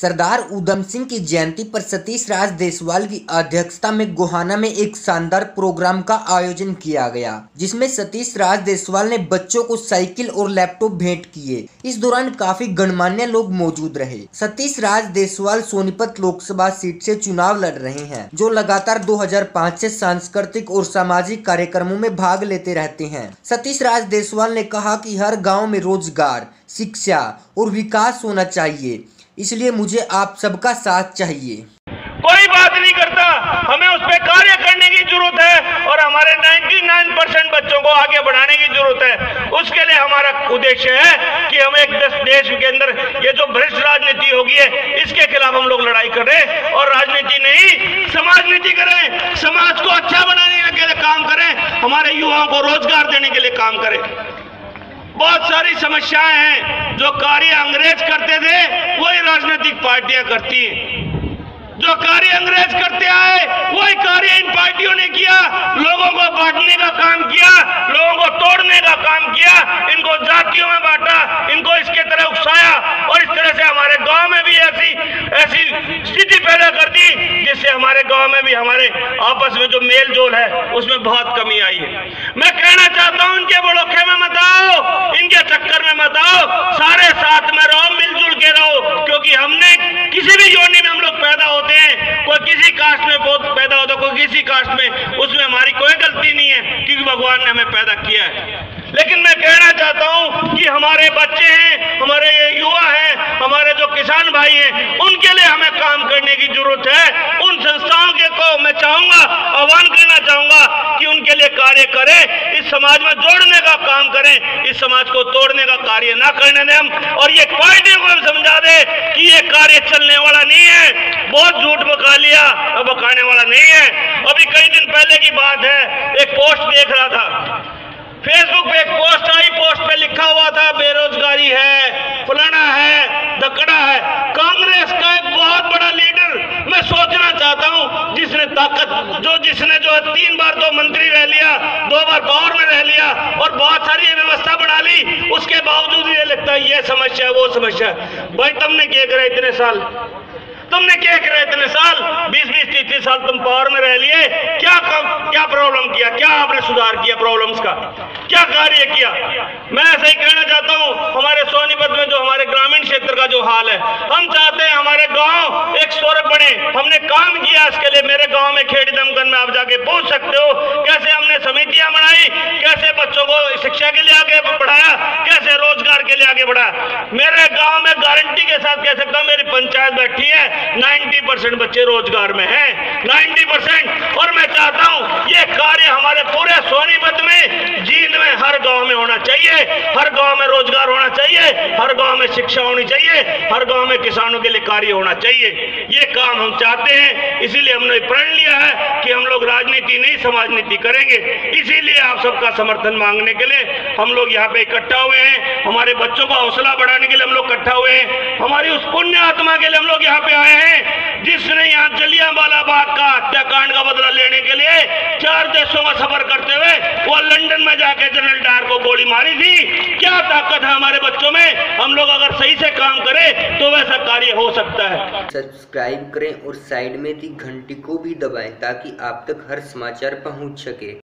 सरदार उधम सिंह की जयंती पर सतीश राज देसवाल की अध्यक्षता में गोहाना में एक शानदार प्रोग्राम का आयोजन किया गया, जिसमें सतीश राज देसवाल ने बच्चों को साइकिल और लैपटॉप भेंट किए। इस दौरान काफी गणमान्य लोग मौजूद रहे। सतीश राज देसवाल सोनीपत लोकसभा सीट से चुनाव लड़ रहे हैं, जो लगातार 2005 से सांस्कृतिक और सामाजिक कार्यक्रमों में भाग लेते रहते हैं। सतीश राज देसवाल ने कहा कि हर गाँव में रोजगार, शिक्षा और विकास होना चाहिए, इसलिए मुझे आप सबका साथ चाहिए। कोई बात नहीं करता, हमें उस पर कार्य करने की जरूरत है और हमारे 99% बच्चों को आगे बढ़ाने की जरूरत है। उसके लिए हमारा उद्देश्य है कि हम एक देश के अंदर ये जो भ्रष्ट राजनीति होगी है, इसके खिलाफ हम लोग लड़ाई करें और राजनीति नहीं समाज नीति करें, समाज को अच्छा बनाने के लिए काम करें, हमारे युवाओं को रोजगार देने के लिए काम करें। बहुत सारी समस्याएं हैं, जो कार्य अंग्रेज करते थे वही राजनीतिक पार्टियां करती हैं। जो कार्य अंग्रेज करते आए वही कार्य इन पार्टियों ने किया। लोगों को बांटने का काम किया, लोगों को तोड़ने का काम किया, इनको जातियों में बांटा, इनको इसके तरह उकसाया और इस तरह से हमारे गांव में भी ऐसी स्थिति पैदा कर दी, जिससे हमारे गांव में भी हमारे आपस में जो मेल जोल है उसमें बहुत कमी आई है। मैं कहना चाहता हूं, इनके बड़ोखे में मत आओ, इनके चक्कर में मत आओ, सारे साथ में रहो, मिलजुल के रहो, क्योंकि हमने किसी भी योनि में हम लोग पैदा होते हैं, कोई किसी कास्ट में बहुत पैदा होता है, कोई किसी कास्ट में, उसमें हमारी कोई गलती नहीं है, क्योंकि भगवान ने हमें पैदा किया है। लेकिन मैं कहना चाहता हूं कि हमारे बच्चे हैं, हमारे युवा हैं, हमारे जो किसान भाई हैं, उनके लिए हमें काम करने की जरूरत है। उन संस्थाओं को मैं चाहूंगा, आह्वान करना चाहूंगा कि उनके लिए कार्य करें, इस समाज में जोड़ने का काम करें, इस समाज को तोड़ने का कार्य ना करने दें हम, और ये पार्टियों को हम समझा दें कि ये कार्य चलने वाला नहीं है। बहुत झूठ बका लिया, अब बकाने वाला नहीं है। अभी कई दिन पहले की बात है, एक पोस्ट देख रहा था फेसबुक पे, एक पोस्ट आई, पोस्ट पे लिखा हुआ था बेरोजगारी है, फलाना है, धकड़ा है। कांग्रेस का एक बहुत बड़ा लीडर, मैं सोचना चाहता हूं, जिसने ताकत, जिसने 3 बार तो मंत्री रह लिया, 2 बार पावर में रह लिया और बहुत सारी व्यवस्था बना ली, उसके बावजूद ये लगता है ये समस्या है, वो समस्या है। भाई तुमने क्या करा इतने साल, तुमने क्या करा इतने साल, 20-20, 30 साल तुम पावर में रह लिए, क्या प्रॉब्लम किया, क्या आपने सुधार किया प्रॉब्लम्स का, क्या कार्य किया? मैं ऐसा ही कहना चाहता हूं, हमारे सोनीपत में जो हमारे ग्रामीण क्षेत्र का जो हाल है, हम चाहते हैं हमारे गांव एक स्वर्ग बने। हमने काम किया इसके लिए। मेरे गांव में खेड़ी दमकन में आप जाके पूछ सकते हो, कैसे हमने समितियां बनाई, कैसे बच्चों को शिक्षा के लिए आगे बढ़ाया, कैसे रोजगार के लिए आगे बढ़ाया। मेरे गांव में गारंटी के साथ कह सकता हूं, मेरी पंचायत बैठी है, 90% बच्चे रोजगार में हैं, 90%। और मैं चाहता हूं ये कार्य हमारे पूरे सोनीपत में, जींद में, हर गांव में होना चाहिए। हर गांव में रोजगार होना चाहिए, हर गांव में शिक्षा होनी चाहिए, हर गांव में किसानों के लिए कार्य होना चाहिए। ये काम हम चाहते हैं, इसीलिए हमने प्रण लिया है कि हम लोग राजनीति नहीं समाज नीति करेंगे। इसीलिए आप सबका समर्थन मांगने के लिए हम लोग यहाँ पे इकट्ठा हुए हैं। हमारे बच्चों का हौसला बढ़ाने के लिए हम लोग इकट्ठा हुए हैं। हमारी उस पुण्य आत्मा के लिए हम लोग यहाँ पे आए हैं, जिसने यहाँ जलियांवाला बाग का हत्याकांड का बदला लेने के लिए 4 देशों का सफर करते हुए वो लंदन में जाके जनरल डायर को गोली मारी थी। क्या ताकत है हमारे बच्चों में? हम लोग अगर सही से काम करें तो वैसा कार्य हो सकता है। सब्सक्राइब करें और साइड में दी घंटी को भी दबाएं, ताकि आप तक हर समाचार पहुंच सके।